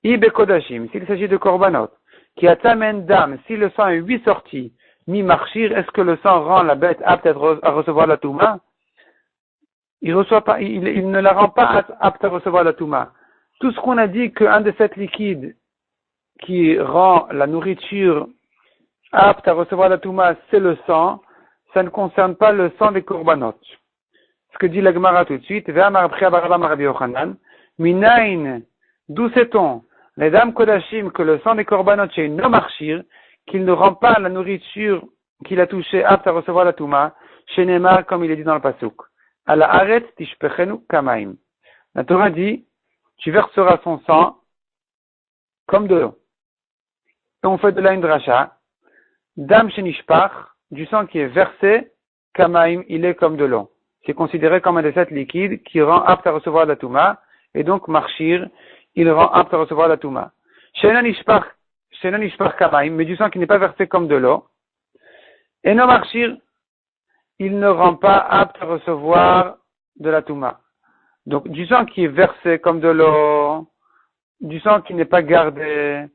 ibe kodashim, s'il s'agit de korbanot, qui a tamen dam, si le sang est 8 sorties, mi marchir, est-ce que le sang rend la bête apte à recevoir la touma? Il ne la rend pas apte à recevoir la touma. Tout ce qu'on a dit qu'un de ces liquides qui rend la nourriture apte à recevoir la touma, c'est le sang, ça ne concerne pas le sang des korbanot. Ce que dit la Gemara tout de suite, Minain, d'où sait-on, les dames kodashim, que le sang des korbanot chez no marchir, qu'il ne rend pas la nourriture qu'il a touchée apte à recevoir la touma, chez Neymar, comme il est dit dans le pasuk. Ala aret tishpechenu kamaim. La Torah dit, tu verseras son sang comme de l'eau. Et on fait de là une dracha, dam shenishpach, du sang qui est versé, kamaim, il est comme de l'eau. C'est considéré comme un des 7 liquides qui rend apte à recevoir la touma, et donc marchir, il rend apte à recevoir la touma. Shenan ishpach kamaim, mais du sang qui n'est pas versé comme de l'eau, et non marchir, il ne rend pas apte à recevoir de la touma. Donc, du sang qui est versé comme de l'eau, du sang qui n'est pas gardé,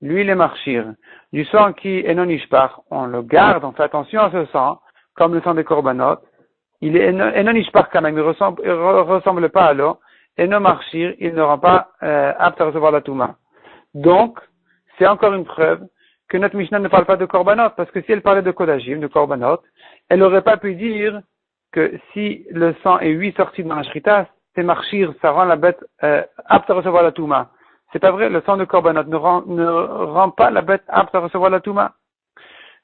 lui, il est marchir. Du sang qui est non ishpach, on le garde, on fait attention à ce sang, comme le sang des korbanot. Il est non ishpach quand même, il ressemble pas à l'eau. Et non marchir, il ne rend pas apte à recevoir la touma. Donc, c'est encore une preuve que notre Mishnah ne parle pas de korbanot, parce que si elle parlait de kodashim, de korbanot, elle n'aurait pas pu dire que si le sang est 8 sorties dans la shrita, c'est marchir, ça rend la bête apte à recevoir la touma. C'est pas vrai, le sang de korbanot ne rend pas la bête apte à recevoir la touma.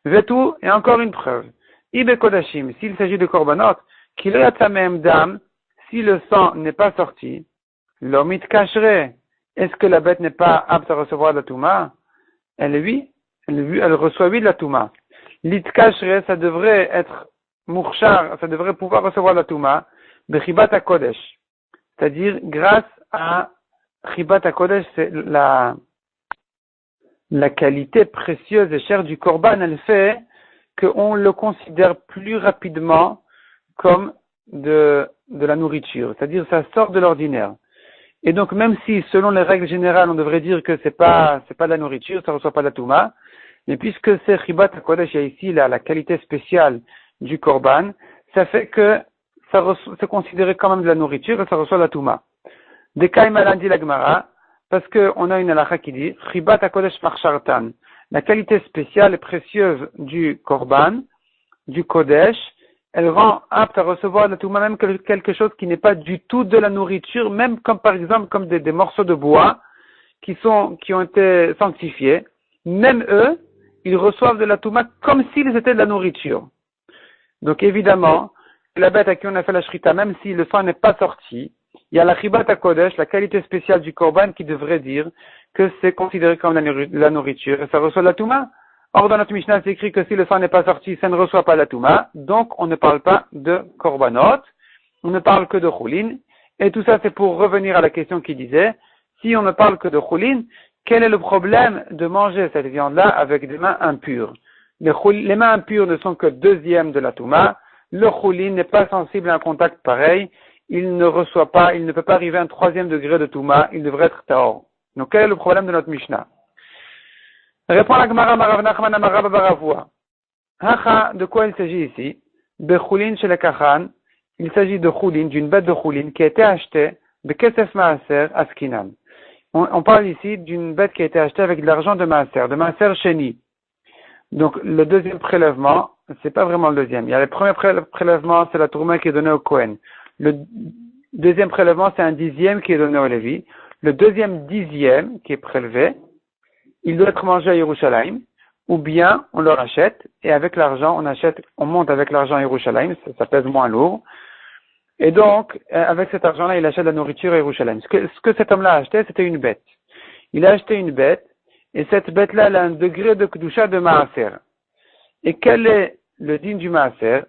Vetu, et encore une preuve. Ibe kodashim, s'il s'agit de korbanot, qu'il est à même dame, si le sang n'est pas sorti, l'omit cacherait, est-ce que la bête n'est pas apte à recevoir la touma? Elle reçoit oui de la touma. Lit cacherait, ça devrait être mourchar, ça devrait pouvoir recevoir la touma, bechibat à kodesh. C'est-à-dire, grâce à Chibat HaKodesh, c'est la qualité précieuse et chère du korban, elle fait qu'on le considère plus rapidement comme de la nourriture. C'est-à-dire, ça sort de l'ordinaire. Et donc, même si, selon les règles générales, on devrait dire que c'est pas de la nourriture, ça reçoit pas la touma, mais puisque c'est Chibat HaKodesh, il y a ici la qualité spéciale du korban, ça fait que c'est considéré quand même de la nourriture et ça reçoit la touma. Des Kaimalan dit la Gemara, parce qu'on a une halakha qui dit, Chibat HaKodesh marchartan, la qualité spéciale et précieuse du korban, du Kodesh, elle rend apte à recevoir la touma même quelque chose qui n'est pas du tout de la nourriture, même comme par exemple comme des morceaux de bois qui ont été sanctifiés, même eux, ils reçoivent de la touma comme s'ils étaient de la nourriture. Donc évidemment, la bête à qui on a fait la shrita, même si le sang n'est pas sorti, il y a la Chibat HaKodesh, la qualité spéciale du korban qui devrait dire que c'est considéré comme la nourriture et ça reçoit la touma. Or, dans notre Mishnah, c'est écrit que si le sang n'est pas sorti, ça ne reçoit pas la touma. Donc, on ne parle pas de korbanot, on ne parle que de choulin. Et tout ça, c'est pour revenir à la question qui disait, si on ne parle que de choulin, quel est le problème de manger cette viande-là avec des mains impures? Les mains impures ne sont que deuxième de la touma. Le choulin n'est pas sensible à un contact pareil. Il ne peut pas arriver à un 3e degré de touma. Il devrait être tahor. Donc, quel est le problème de notre Mishnah? Répond la Gemara Marav Nachman Amarav Baravua. Hacha, de quoi il s'agit ici? De choulin chez le kachan. Il s'agit de choulin, d'une bête de choulin qui a été achetée de kesef maaser à Skinan. On parle ici d'une bête qui a été achetée avec de l'argent de maaser sheni. Donc, le deuxième prélèvement, c'est pas vraiment le deuxième. Il y a le premier prélèvement, c'est la tourma qui est donnée au Kohen. Le deuxième prélèvement, c'est un 10e qui est donné au Lévi. Le deuxième 10e qui est prélevé, il doit être mangé à Yerushalayim, ou bien on le rachète, et avec l'argent, on monte avec l'argent à Yerushalayim, ça pèse moins lourd. Et donc, avec cet argent-là, il achète la nourriture à Yerushalayim. Ce que cet homme-là a acheté, c'était une bête. Il a acheté une bête, et cette bête-là, elle a un degré de Kedusha de Maaser. Et quel est le din du Maaser?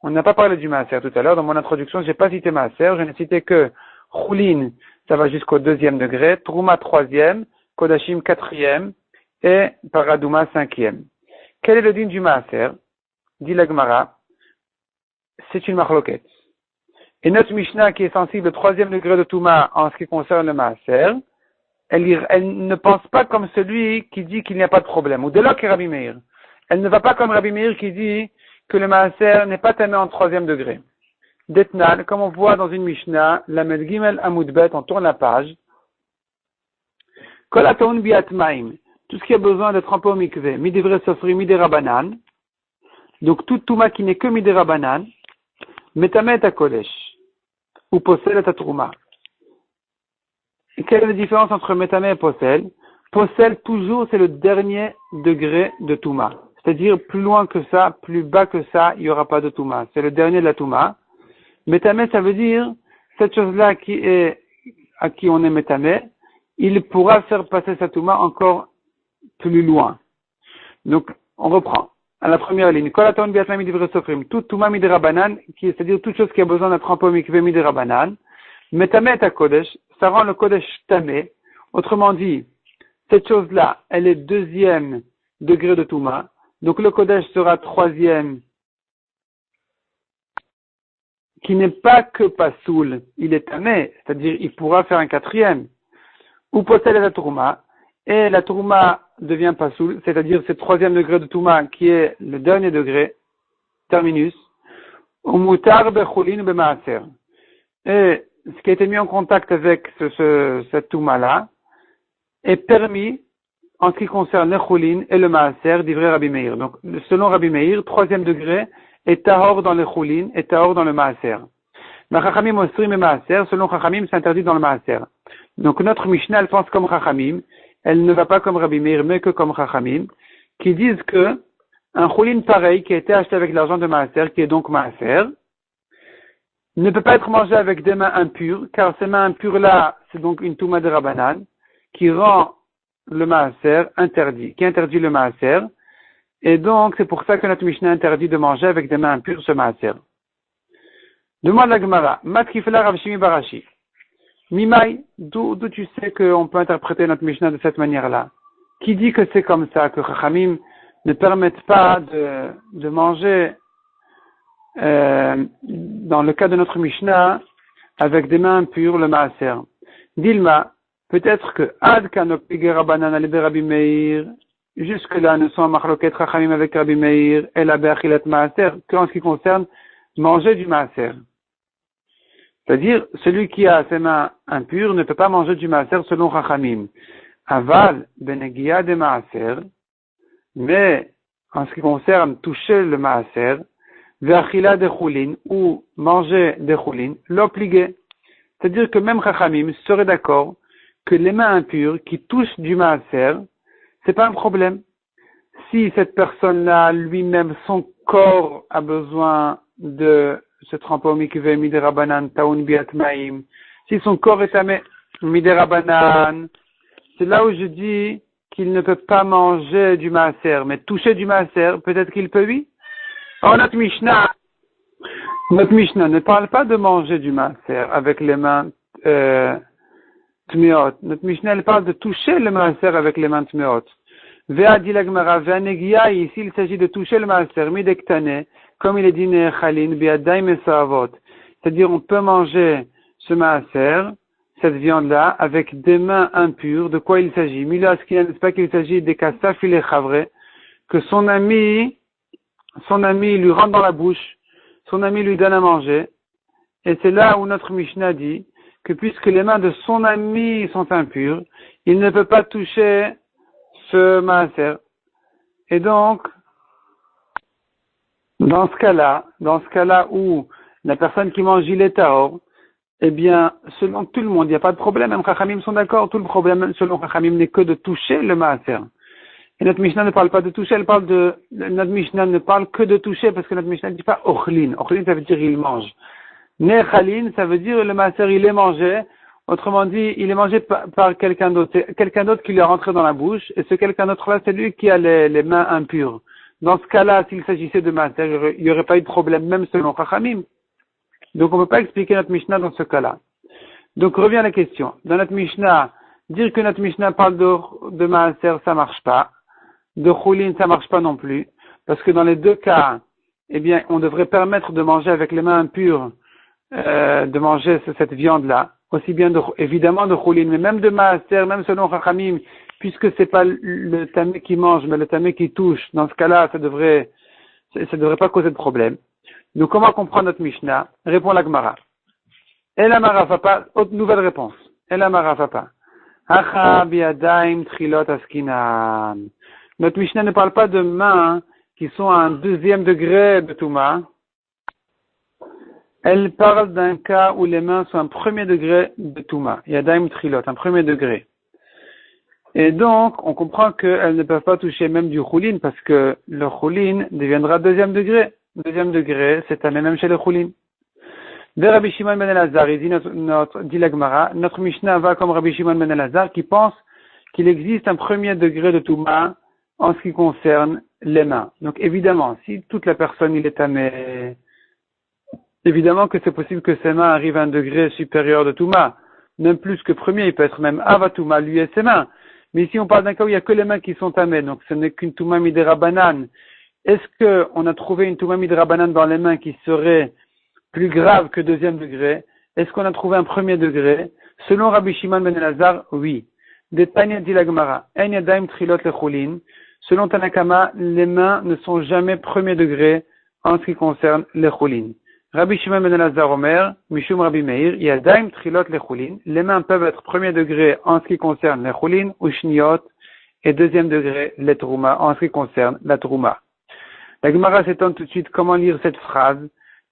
On n'a pas parlé du Maaser tout à l'heure. Dans mon introduction, je n'ai pas cité Maaser. Je n'ai cité que Choulin, ça va jusqu'au 2e degré, Trouma 3e, Kodashim 4e, et Paradouma 5e. Quel est le din du Maaser? Dit la Gemara, c'est une marloquette. Et notre Mishnah, qui est sensible au 3e degré de Touma en ce qui concerne le Maaser, elle ne pense pas comme celui qui dit qu'il n'y a pas de problème. Ou de là que Rabbi Meir. Elle ne va pas comme Rabbi Meir qui dit que le Maaser n'est pas tamé en 3e degré. D'Etnal, comme on voit dans une Mishnah, la Medgimel Amoudbet, on tourne la page. Kolatoun biat maim. Tout ce qui a besoin d'être trempé au mikvé. Midivre sofri, midera banan. Donc, toute Touma qui n'est que midera banan. Metamet à Kodesh. Ou Posel à Trouma. Et quelle est la différence entre Metame et Posel? Posel, toujours, c'est le dernier degré de Touma. C'est-à-dire, plus loin que ça, plus bas que ça, il n'y aura pas de Touma. C'est le dernier de la Touma. Metame, ça veut dire, cette chose-là à qui on est Metame, il pourra faire passer sa Touma encore plus loin. Donc, on reprend. À la première ligne, Kolaton biatlam midivre sofrim, tout Touma midera banan, c'est-à-dire toute chose qui a besoin d'être trempée au mikvé midera banan. Metamet à Kodesh, ça rend le Kodesh tamé. Autrement dit, cette chose-là, elle est 2e degré de Touma. Donc le Kodesh sera 3e, qui n'est pas que Pasoul, il est tamé, c'est-à-dire il pourra faire un 4e. Ou Posel et la Touma, et la Touma devient Pasoul, c'est-à-dire ce 3e degré de Touma qui est le dernier degré, terminus. Ou Mutar bechulin bemaaser. Et ce qui a été mis en contact avec cette Touma-là est permis en ce qui concerne le Choulin et le Maaser d'ivrei Rabbi Meir. Donc, selon Rabbi Meir, 3e degré est Tahor dans le Choulin et Tahor dans le Maaser. Mais Chachamim Osrim et Maaser, selon Chachamim, c'est interdit dans le Maaser. Donc, notre Mishnah, elle pense comme Chachamim, elle ne va pas comme Rabbi Meir, mais que comme Chachamim, qui disent que un Choulin pareil, qui a été acheté avec l'argent de Maaser, qui est donc Maaser, ne peut pas être mangé avec des mains impures, car ces mains impures-là, c'est donc une Touma de Rabbanan, qui rend le Maaser interdit, qui interdit le Maaser, et donc c'est pour ça que notre Mishnah interdit de manger avec des mains impures ce Maaser. Demande la Gemara, Matkifela Rav Shimi Barashi. Mimai, d'où tu sais qu'on peut interpréter notre Mishnah de cette manière-là? Qui dit que c'est comme ça, que Chachamim ne permettent pas de manger dans le cas de notre Mishnah, avec des mains impures, le Maaser. Dilma, peut-être que Ad Kanok Pigera Banana Lebe Rabbi Meir, jusque-là, ne sont en Machloket Chachamim avec Rabbi Meir, et la Beachilat Maaser, qu'en ce qui concerne manger du Maaser. C'est-à-dire, celui qui a ses mains impures ne peut pas manger du Maaser selon Chachamim. Aval Benegia de Maaser, mais en ce qui concerne toucher le Maaser, Ve'achila de choulin, ou manger des choulin, l'obligé. C'est-à-dire que même Chachamim serait d'accord que les mains impures qui touchent du maaser, c'est pas un problème. Si cette personne-là, lui-même, son corps a besoin de se tremper au mikvé midera banan, taoun biat maim, si son corps est tamé midera banan, c'est là où je dis qu'il ne peut pas manger du maaser, mais toucher du maaser, peut-être qu'il peut, oui. Or, notre Mishnah ne parle pas de manger du maaser avec les mains tmeot. Notre Mishnah, elle parle de toucher le maaser avec les mains tmeot. Vea dit la Gemara, vea negia, ici il s'agit de toucher le maaser, midektane, comme il est dit nechalin, biadaim et saavot. C'est-à-dire, on peut manger ce maaser, cette viande-là, avec des mains impures. De quoi il s'agit? Mila, ce qu'il n'est pas qu'il s'agit des kassaf il est chavre, que son ami lui rentre dans la bouche, son ami lui donne à manger, et c'est là où notre Mishnah dit que puisque les mains de son ami sont impures, il ne peut pas toucher ce maaser. Et donc, dans ce cas-là où la personne qui mange il est tahor, eh bien, selon tout le monde, il n'y a pas de problème, même Chachamim sont d'accord, tout le problème selon Chachamim n'est que de toucher le maaser. Et notre Mishnah ne parle pas de toucher, notre Mishnah ne parle que de toucher, parce que notre Mishnah ne dit pas ochlin. Ochlin, ça veut dire il mange. Nechalin, ça veut dire le maaser, il est mangé. Autrement dit, il est mangé par quelqu'un d'autre. C'est quelqu'un d'autre qui lui est rentré dans la bouche, et ce quelqu'un d'autre-là, c'est lui qui a les mains impures. Dans ce cas-là, s'il s'agissait de maaser, il n'y aurait pas eu de problème, même selon Chachamim. Donc, on ne peut pas expliquer notre Mishnah dans ce cas-là. Donc, revient à la question. Dans notre Mishnah, dire que notre Mishnah parle de maaser, ça marche pas. De choulin, ça marche pas non plus. Parce que dans les deux cas, eh bien, on devrait permettre de manger avec les mains impures, de manger cette viande-là. Aussi bien évidemment de choulin, mais même de maaser, même selon Chachamim, puisque c'est pas le tamé qui mange, mais le tamé qui touche. Dans ce cas-là, ça devrait pas causer de problème. Donc, comment comprendre notre Mishnah? Répond la Gemara. Elamara Fapa, autre nouvelle réponse. Elamara Fapa. Acha biadaim trilot askinan. Notre Mishnah ne parle pas de mains qui sont à un deuxième degré de Touma. Elle parle d'un cas où les mains sont un premier degré de Touma. Yadaim trilot, un premier degré. Et donc, on comprend qu'elles ne peuvent pas toucher même du choulin parce que le choulin deviendra deuxième degré. Deuxième degré, c'est un même chez le choulin. De Rabbi Shimon ben Elazar, il dit la Gemara, notre Mishnah va comme Rabbi Shimon ben Elazar qui pense qu'il existe un premier degré de Touma en ce qui concerne les mains. Donc évidemment, si toute la personne il est tamé, évidemment que c'est possible que ses mains arrivent à un degré supérieur de Touma. Même plus que premier, il peut être même Avatouma, lui et ses mains. Mais ici on parle d'un cas où il n'y a que les mains qui sont tamées, donc ce n'est qu'une Touma midera banane. Est-ce qu'on a trouvé une Touma midera banane dans les mains qui serait plus grave que deuxième degré? Est-ce qu'on a trouvé un premier degré? Selon Rabbi Shimon ben Elazar, oui. De Tanya dit la Gemara, En yadaim trilot lechulin. Selon Tanakama, les mains ne sont jamais premier degré en ce qui concerne les chulin. Rabbi Shimon ben Elazar Omer, Mishum Rabbi Meir, yadaim trilot lechulin. Les mains peuvent être premier degré en ce qui concerne les chulin ou shniot, et deuxième degré les trouma en ce qui concerne la trouma. La Gemara s'étonne tout de suite comment lire cette phrase.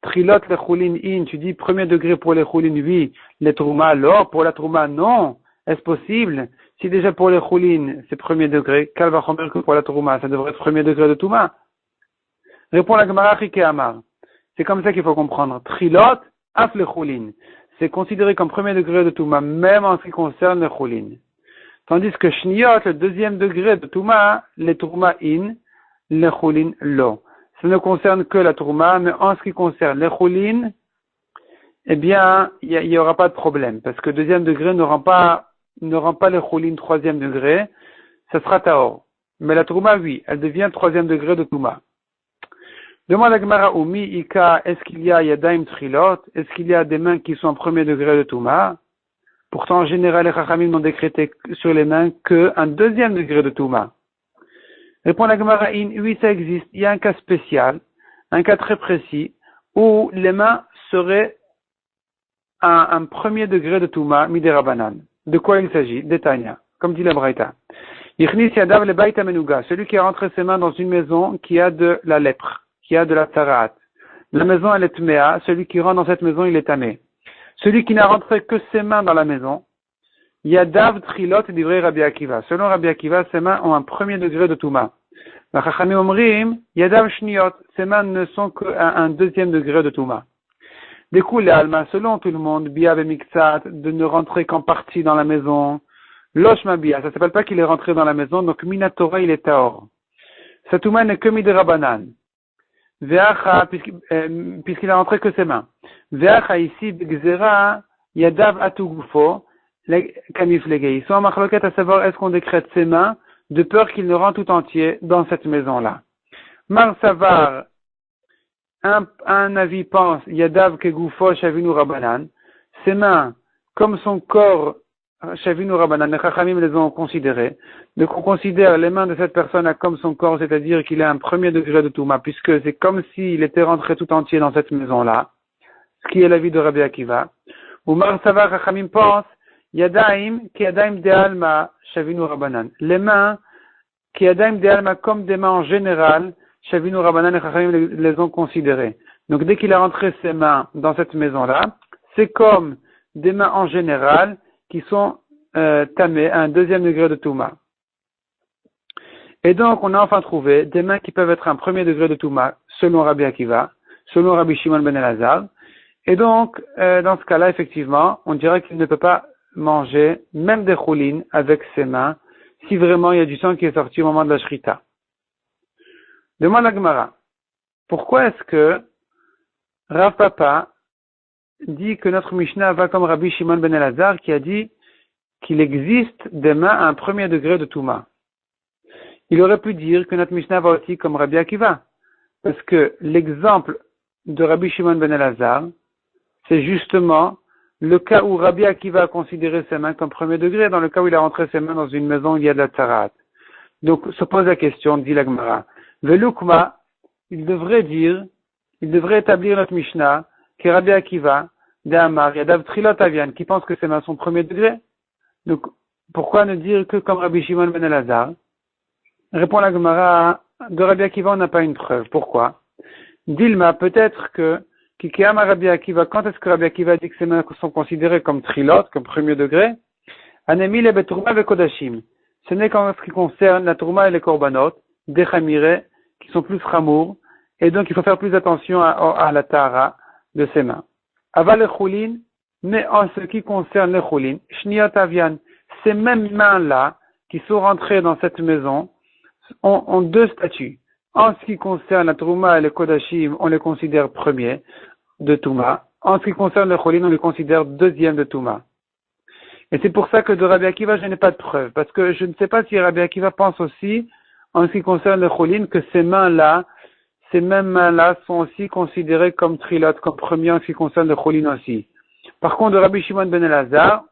Trilot le choulin in, tu dis premier degré pour les choulin, oui, les trouma, alors pour la trouma, non. Est-ce possible? Si déjà pour les choulin, c'est premier degré, quel va chomer que pour la trouma, ça devrait être premier degré de touma? Répond la Gemara Chike Amar. C'est comme ça qu'il faut comprendre. Trilot, af le choulin. C'est considéré comme premier degré de touma, même en ce qui concerne les choulin. Tandis que shniot, le deuxième degré de touma, les trouma in, les choulin lo. Ça ne concerne que la tourma, mais en ce qui concerne les choulin, eh bien, il n'y aura pas de problème, parce que deuxième degré ne rend pas les choulin troisième degré, ça sera taor. Mais la tourma, oui, elle devient troisième degré de tourma. Demande à Gemara Oumi, Ika, est-ce qu'il y a yadaim trilot, est-ce qu'il y a des mains qui sont en premier degré de tourma? Pourtant, en général, les chachamim n'ont décrété sur les mains qu'un deuxième degré de tourma. Répond la Gemara, oui, ça existe. Il y a un cas spécial, un cas très précis, où les mains seraient à un premier degré de Touma, midera banane. De quoi il s'agit? Détania, comme dit la Braïta. Yichnis yadav le baïta menuga, celui qui a rentré ses mains dans une maison qui a de la lèpre, qui a de la taraat. La maison, elle est tméa, celui qui rentre dans cette maison, il est tamé. Celui qui n'a rentré que ses mains dans la maison, Yadav trilot divrei Rabbi Akiva. Selon Rabbi Akiva, ses mains ont un premier degré de Touma. La Chachamim omrim, Yadav shniot, ses mains ne sont qu'un deuxième degré de Touma. Du coup, l'alma, selon tout le monde, Bia Miktsat, de ne rentrer qu'en partie dans la maison. Loshma Bia, ça s'appelle pas qu'il est rentré dans la maison, donc Minatora, il est Taor. Sa Touma n'est que Midera Banan. Veacha, puisqu'il a rentré que ses mains. Veacha ici, Gzera, Yadav Atugufo, ils sont en marloquette à savoir est-ce qu'on décrète ses mains de peur qu'il ne rentre tout entier dans cette maison-là. Mar Savar, un avis pense, Yadav Kegufo Shavinu Rabanan, ses mains, comme son corps, Shavinu Rabanan, les Chachamim les ont considérés. Donc on considère les mains de cette personne comme son corps, c'est-à-dire qu'il a un premier degré de Touma, puisque c'est comme s'il était rentré tout entier dans cette maison-là, ce qui est l'avis de Rabbi Akiva. Ou Mar Savar, Chachamim pense, Yadaim, ki yadaim de alma, shavinu rabanan. Les mains, ki yadaim de alma, comme des mains en général, shavinu rabanan, les chachamim les ont considérées. Donc dès qu'il a rentré ses mains dans cette maison-là, c'est comme des mains en général qui sont tamées à un deuxième degré de Touma. Et donc on a enfin trouvé des mains qui peuvent être un premier degré de Touma, selon Rabbi Akiva, selon Rabbi Shimon ben Elazar, Et donc, dans ce cas-là, effectivement, on dirait qu'il ne peut pas manger même des choulines avec ses mains si vraiment il y a du sang qui est sorti au moment de la shrita. Demande la Gemara. Pourquoi est-ce que Rav Papa dit que notre Mishnah va comme Rabbi Shimon ben Elazar qui a dit qu'il existe des mains à un premier degré de Touma? Il aurait pu dire que notre Mishnah va aussi comme Rabbi Akiva. Parce que l'exemple de Rabbi Shimon ben Elazar, c'est justement le cas où Rabbi Akiva a considéré ses mains comme premier degré, dans le cas où il a rentré ses mains dans une maison où il y a de la tzarat. Donc, se pose la question, dit la Gemara. Velukma, il devrait établir notre Mishnah, que Rabbi Akiva, d'Amar, Yadav Trilot Avian, qui pense que ses mains sont premier degré. Donc, pourquoi ne dire que comme Rabbi Shimon ben Elazar? Répond la Gemara, de Rabbi Akiva, on n'a pas une preuve. Pourquoi? Dilma, peut-être que, Kikeyama Rabbi Akiva, quand est-ce que Rabbi Akiva dit que ses mains sont considérées comme trilot, comme premier degré? Anemi le betrouma ve kodashim. Ce n'est qu'en ce qui concerne la tourma et les korbanot, des chamire, qui sont plus chamour, et donc il faut faire plus attention à la tahara de ses mains. Aval le choulin, mais en ce qui concerne le choulin, shniot avian, ces mêmes mains-là, qui sont rentrées dans cette maison, ont deux statuts. En ce qui concerne la Trouma et le Kodashim, on les considère premiers de Touma. En ce qui concerne le Cholin, on les considère deuxième de Touma. Et c'est pour ça que de Rabbi Akiva, je n'ai pas de preuve. Parce que je ne sais pas si Rabbi Akiva pense aussi, en ce qui concerne le Cholin, que ces mêmes mains-là sont aussi considérées comme trilot, comme premiers en ce qui concerne le Cholin aussi. Par contre, de Rabbi Shimon ben Elazar,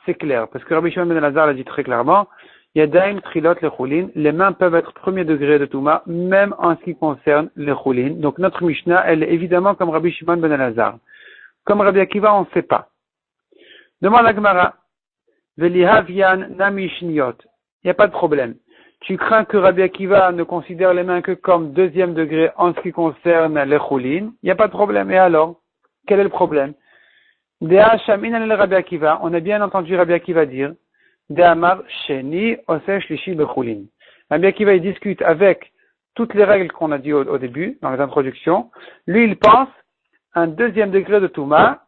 c'est clair. Parce que Rabbi Shimon ben Elazar l'a dit très clairement, Yadaim, Trilot, les choulines, les mains peuvent être premier degré de Touma, même en ce qui concerne les choulines. Donc notre Mishnah, elle est évidemment comme Rabbi Shimon ben Elazar. Comme Rabbi Akiva, on ne sait pas. Demande la Gemara. Velihavian nami shniot. Il n'y a pas de problème. Tu crains que Rabbi Akiva ne considère les mains que comme deuxième degré en ce qui concerne les choulines. Il n'y a pas de problème. Et alors, quel est le problème? Dea shamin al Rabbi Akiva. On a bien entendu Rabbi Akiva dire De'amar sheni osesh lishi bechulin. Rabbi Akiva, il discute avec toutes les règles qu'on a dit au début, dans les introductions. Lui, il pense un deuxième degré de Touma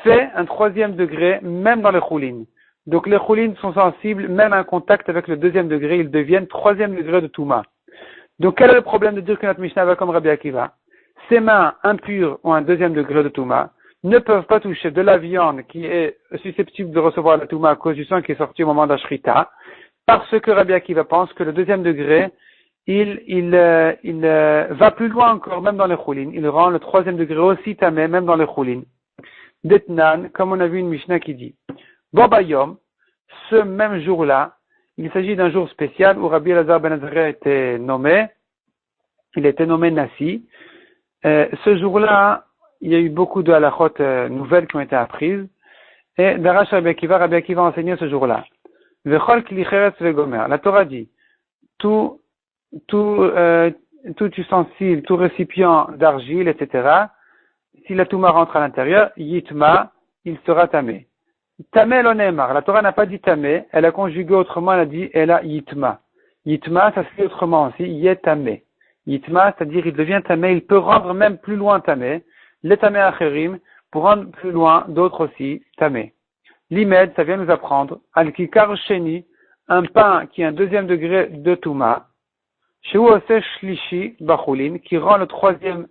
fait un troisième degré, même dans les choulines. Donc les choulines sont sensibles, même à un contact avec le deuxième degré, ils deviennent troisième degré de Touma. Donc quel est le problème de dire que notre Mishnah va comme Rabbi Akiva? Ses mains impures ont un deuxième degré de Touma, ne peuvent pas toucher de la viande qui est susceptible de recevoir la Touma à cause du sang qui est sorti au moment de la Shrita, parce que Rabbi Akiva pense que le deuxième degré, il va plus loin encore, même dans les choulines. Il rend le troisième degré aussi tamé, même dans les choulines. Detnan, comme on a vu une Mishnah qui dit, Bobayom, ce même jour-là, il s'agit d'un jour spécial où Rabbi Elazar ben Azariah était nommé, il était nommé Nassi. Ce jour-là, il y a eu beaucoup de halachot nouvelles qui ont été apprises. Et Darash Rabbi Akiva a enseigné ce jour-là. Vechol kli cheretz vegomer. La Torah dit, tout ustensile, tout récipient d'argile, etc., si la touma rentre à l'intérieur, yitma, il sera tamé. Tamé l'onemar. La Torah n'a pas dit tamé, elle a conjugué autrement, elle a dit, elle a yitma. Yitma, ça se dit autrement aussi, yetamé. Yitma, c'est-à-dire, il devient tamé, il peut rendre même plus loin tamé. Les tamé acherim, pour rendre plus loin, d'autres aussi, tamé. L'imed, ça vient nous apprendre, al-kikar sheni, un pain qui est un deuxième degré de touma, chez shlishi bachulin, qui rend le troisième,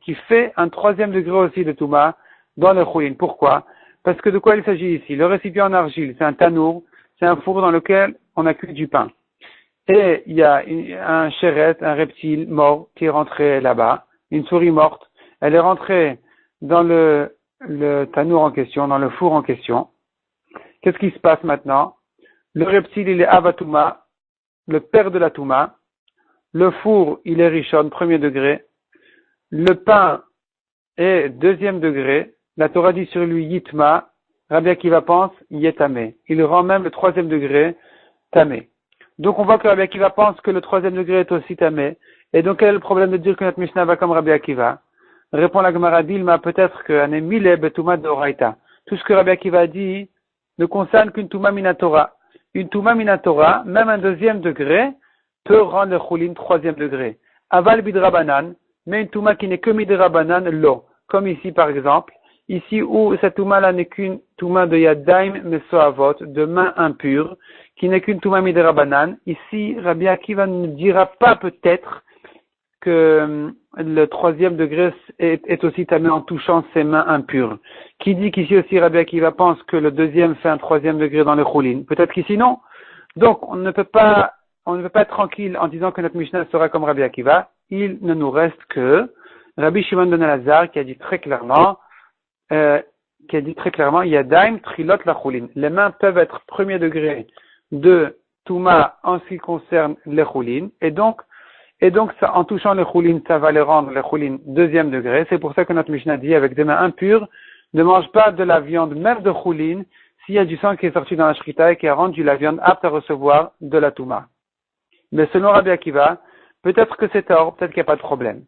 qui fait un troisième degré aussi de touma dans le chulin. Pourquoi? Parce que de quoi il s'agit ici? Le récipient en argile, c'est un tanour, c'est un four dans lequel on a cuit du pain. Et il y a un chéret, un reptile mort qui est rentré là-bas, une souris morte, elle est rentrée dans le tanour en question, dans le four en question. Qu'est-ce qui se passe maintenant? Le reptile, il est avatouma, le père de la touma. Le four, il est rishon, premier degré. Le pain est deuxième degré. La Torah dit sur lui yitma. Rabbi Akiva pense yetamé. Il rend même le troisième degré tamé. Donc on voit que Rabbi Akiva pense que le troisième degré est aussi tamé. Et donc quel est le problème de dire que notre Mishnah va comme Rabbi Akiva? Répond la Gemara Dilma, peut-être que anemile betuma d'oraita. Tout ce que Rabbi Akiva dit ne concerne qu'une touma minatora. Une touma minatora, même un deuxième degré, peut rendre le chulin troisième degré. Aval bidrabanan, mais une touma qui n'est que midrabanan, lo. comme ici par exemple, ici où cette Touma-là n'est qu'une Touma de Yadaim Mesoavot, de main impure, qui n'est qu'une Touma Midrabanan, ici Rabbi Akiva ne dira pas peut-être que le troisième degré est aussi tamé en touchant ses mains impures. Qui dit qu'ici aussi Rabbi Akiva pense que le deuxième fait un troisième degré dans le choulin? Peut-être qu'ici non. Donc on ne peut pas être tranquille en disant que notre Mishnah sera comme Rabbi Akiva. Il ne nous reste que Rabbi Shimon ben Elazar qui a dit très clairement, Yadaim trilot la choulin. Les mains peuvent être premier degré de Touma en ce qui concerne les choulin, et donc ça, en touchant les choulin, ça va les rendre les choulin deuxième degré. C'est pour ça que notre Mishnah dit, avec des mains impures, ne mange pas de la viande, même de choulin, s'il y a du sang qui est sorti dans la shrita et qui a rendu la viande apte à recevoir de la Touma. Mais selon Rabbi Akiva, peut-être que c'est tort, peut-être qu'il n'y a pas de problème.